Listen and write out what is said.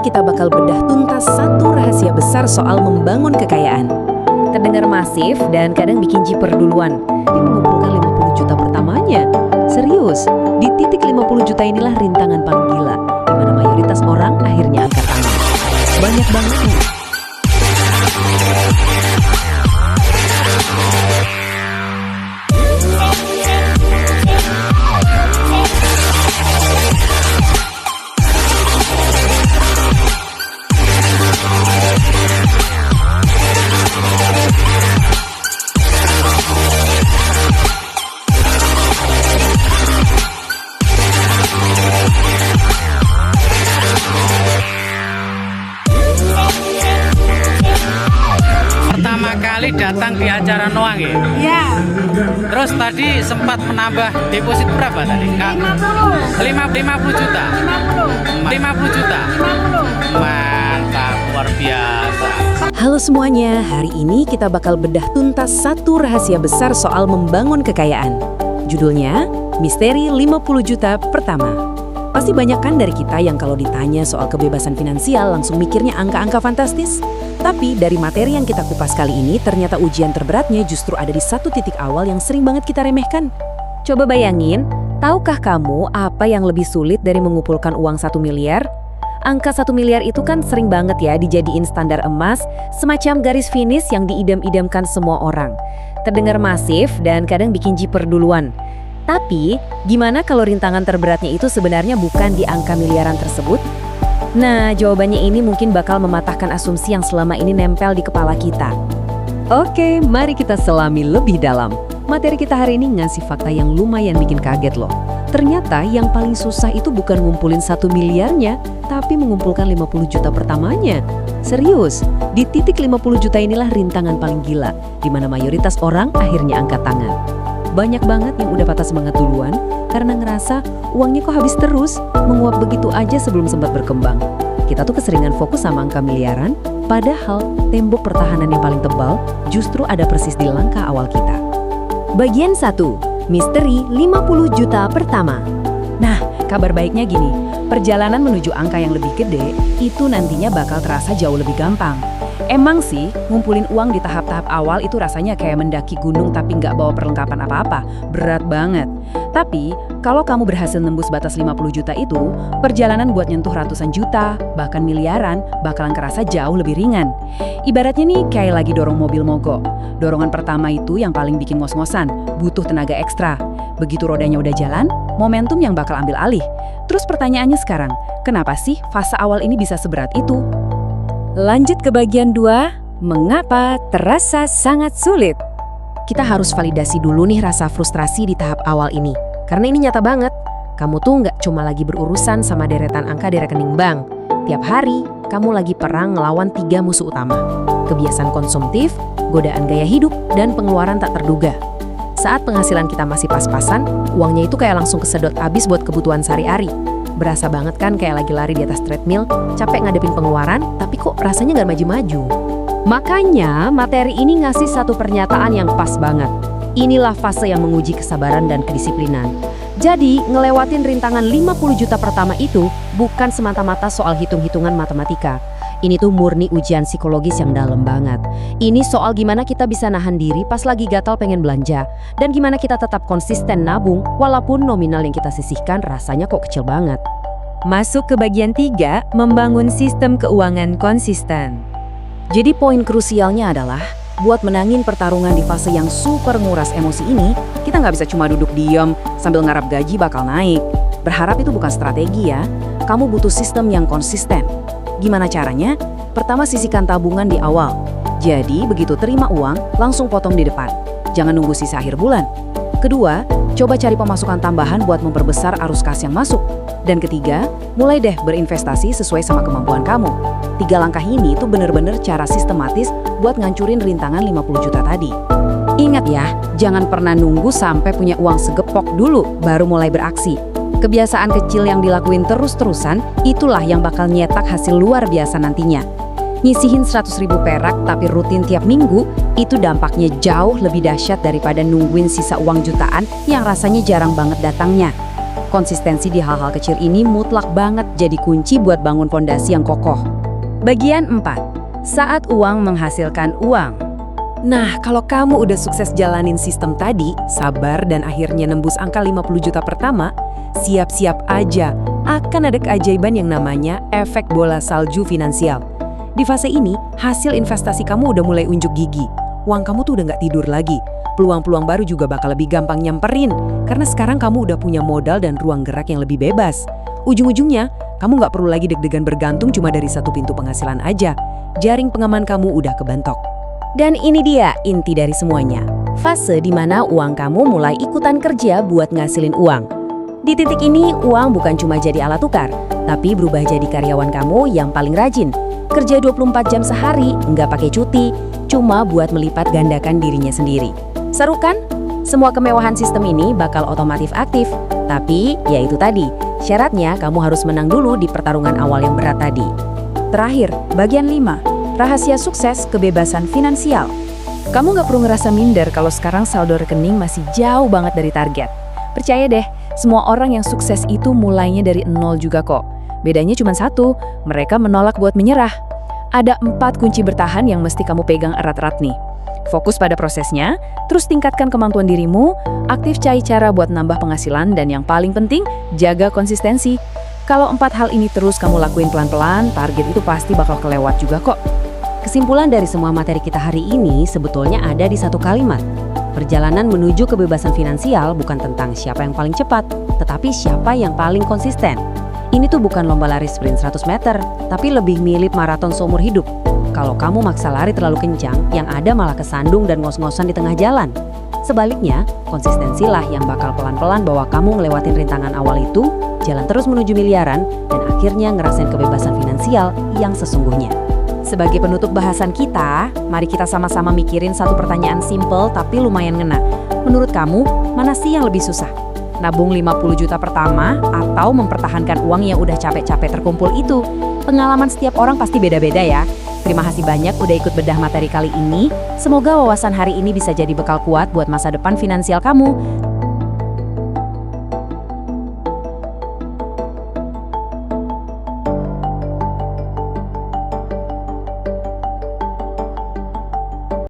kita bakal bedah tuntas satu rahasia besar soal membangun kekayaan. Terdengar masif dan kadang bikin jiper duluan. Dia mengumpulkan 50 juta pertamanya. Serius, di titik 50 juta inilah rintangan paling gila, di mana mayoritas orang akhirnya angkat tangan. Banyak banget nih. Pertama kali datang di acara Noang ya? Iya, Terus tadi sempat menambah deposit berapa tadi? 50 juta? 50 juta? 50. Mantap, luar biasa. Halo semuanya, hari ini kita bakal bedah tuntas satu rahasia besar soal membangun kekayaan. Judulnya, Misteri 50 Juta Pertama. Pasti banyak kan dari kita yang kalau ditanya soal kebebasan finansial langsung mikirnya angka-angka fantastis. Tapi dari materi yang kita kupas kali ini, ternyata ujian terberatnya justru ada di satu titik awal yang sering banget kita remehkan. Coba bayangin, tahukah kamu apa yang lebih sulit dari mengumpulkan uang 1 miliar? Angka 1 miliar itu kan sering banget ya dijadiin standar emas, semacam garis finish yang diidam-idamkan semua orang. Terdengar masif dan kadang bikin jiper duluan. Tapi, gimana kalau rintangan terberatnya itu sebenarnya bukan di angka miliaran tersebut? Nah, jawabannya ini mungkin bakal mematahkan asumsi yang selama ini nempel di kepala kita. Oke, mari kita selami lebih dalam. Materi kita hari ini ngasih fakta yang lumayan bikin kaget loh. Ternyata yang paling susah itu bukan ngumpulin 1 miliarnya, tapi mengumpulkan 50 juta pertamanya. Serius, di titik 50 juta inilah rintangan paling gila, di mana mayoritas orang akhirnya angkat tangan. Banyak banget yang udah patah semangat duluan karena ngerasa uangnya kok habis terus, menguap begitu aja sebelum sempat berkembang. Kita tuh keseringan fokus sama angka miliaran, padahal tembok pertahanan yang paling tebal justru ada persis di langkah awal kita. Bagian 1, Misteri 50 Juta Pertama. Nah, kabar baiknya gini, perjalanan menuju angka yang lebih gede itu nantinya bakal terasa jauh lebih gampang. Emang sih, ngumpulin uang di tahap-tahap awal itu rasanya kayak mendaki gunung tapi nggak bawa perlengkapan apa-apa. Berat banget. Tapi, kalau kamu berhasil nembus batas 50 juta itu, perjalanan buat nyentuh ratusan juta, bahkan miliaran, bakalan kerasa jauh lebih ringan. Ibaratnya nih kayak lagi dorong mobil mogok. Dorongan pertama itu yang paling bikin ngos-ngosan, butuh tenaga ekstra. Begitu rodanya udah jalan, momentum yang bakal ambil alih. Terus pertanyaannya sekarang, kenapa sih fase awal ini bisa seberat itu? Lanjut ke bagian 2, mengapa terasa sangat sulit? Kita harus validasi dulu nih rasa frustrasi di tahap awal ini. Karena ini nyata banget, kamu tuh nggak cuma lagi berurusan sama deretan angka di rekening bank. Tiap hari, kamu lagi perang ngelawan 3 musuh utama. Kebiasaan konsumtif, godaan gaya hidup, dan pengeluaran tak terduga. Saat penghasilan kita masih pas-pasan, uangnya itu kayak langsung kesedot habis buat kebutuhan sehari-hari. Berasa banget kan kayak lagi lari di atas treadmill, capek ngadepin pengeluaran, tapi kok rasanya nggak maju-maju. Makanya materi ini ngasih satu pernyataan yang pas banget. Inilah fase yang menguji kesabaran dan kedisiplinan. Jadi, ngelewatin rintangan 50 juta pertama itu bukan semata-mata soal hitung-hitungan matematika. Ini tuh murni ujian psikologis yang dalam banget. Ini soal gimana kita bisa nahan diri pas lagi gatal pengen belanja. Dan gimana kita tetap konsisten nabung walaupun nominal yang kita sisihkan rasanya kok kecil banget. Masuk ke bagian 3, membangun sistem keuangan konsisten. Jadi poin krusialnya adalah, buat menangin pertarungan di fase yang super nguras emosi ini, kita nggak bisa cuma duduk diam sambil ngarap gaji bakal naik. Berharap itu bukan strategi ya, kamu butuh sistem yang konsisten. Gimana caranya? Pertama, sisihkan tabungan di awal. Jadi, begitu terima uang, langsung potong di depan. Jangan nunggu sisa akhir bulan. Kedua, coba cari pemasukan tambahan buat memperbesar arus kas yang masuk. Dan ketiga, mulai deh berinvestasi sesuai sama kemampuan kamu. 3 langkah ini tuh bener-bener cara sistematis buat ngancurin rintangan 50 juta tadi. Ingat ya, jangan pernah nunggu sampai punya uang segepok dulu baru mulai beraksi. Kebiasaan kecil yang dilakuin terus-terusan, itulah yang bakal nyetak hasil luar biasa nantinya. Nyisihin 100.000 perak tapi rutin tiap minggu, itu dampaknya jauh lebih dahsyat daripada nungguin sisa uang jutaan yang rasanya jarang banget datangnya. Konsistensi di hal-hal kecil ini mutlak banget jadi kunci buat bangun fondasi yang kokoh. Bagian 4. Saat uang menghasilkan uang. Nah, kalau kamu udah sukses jalanin sistem tadi, sabar dan akhirnya nembus angka 50 juta pertama, siap-siap aja akan ada keajaiban yang namanya efek bola salju finansial. Di fase ini, hasil investasi kamu udah mulai unjuk gigi. Uang kamu tuh udah nggak tidur lagi. Peluang-peluang baru juga bakal lebih gampang nyamperin, karena sekarang kamu udah punya modal dan ruang gerak yang lebih bebas. Ujung-ujungnya, kamu nggak perlu lagi deg-degan bergantung cuma dari satu pintu penghasilan aja. Jaring pengaman kamu udah kebentok. Dan ini dia inti dari semuanya. Fase di mana uang kamu mulai ikutan kerja buat ngasilin uang. Di titik ini, uang bukan cuma jadi alat tukar, tapi berubah jadi karyawan kamu yang paling rajin. Kerja 24 jam sehari, nggak pakai cuti, cuma buat melipat gandakan dirinya sendiri. Seru kan? Semua kemewahan sistem ini bakal otomatis aktif. Tapi, ya itu tadi, syaratnya kamu harus menang dulu di pertarungan awal yang berat tadi. Terakhir, bagian 5. Rahasia sukses kebebasan finansial. Kamu nggak perlu ngerasa minder kalau sekarang saldo rekening masih jauh banget dari target. Percaya deh, semua orang yang sukses itu mulainya dari nol juga kok. Bedanya cuma satu, mereka menolak buat menyerah. Ada 4 kunci bertahan yang mesti kamu pegang erat-erat nih. Fokus pada prosesnya, terus tingkatkan kemampuan dirimu, aktif cari cara buat nambah penghasilan, dan yang paling penting, jaga konsistensi. Kalau 4 hal ini terus kamu lakuin pelan-pelan, target itu pasti bakal kelewat juga kok. Kesimpulan dari semua materi kita hari ini sebetulnya ada di satu kalimat. Perjalanan menuju kebebasan finansial bukan tentang siapa yang paling cepat, tetapi siapa yang paling konsisten. Ini tuh bukan lomba lari sprint 100 meter, tapi lebih mirip maraton seumur hidup. Kalau kamu maksa lari terlalu kencang, yang ada malah kesandung dan ngos-ngosan di tengah jalan. Sebaliknya, konsistensilah yang bakal pelan-pelan bawa kamu ngelewatin rintangan awal itu, jalan terus menuju miliaran, dan akhirnya ngerasain kebebasan finansial yang sesungguhnya. Sebagai penutup bahasan kita, mari kita sama-sama mikirin satu pertanyaan simple tapi lumayan ngena. Menurut kamu, mana sih yang lebih susah? Nabung 50 juta pertama atau mempertahankan uang yang udah capek-capek terkumpul itu? Pengalaman setiap orang pasti beda-beda ya. Terima kasih banyak udah ikut bedah materi kali ini. Semoga wawasan hari ini bisa jadi bekal kuat buat masa depan finansial kamu.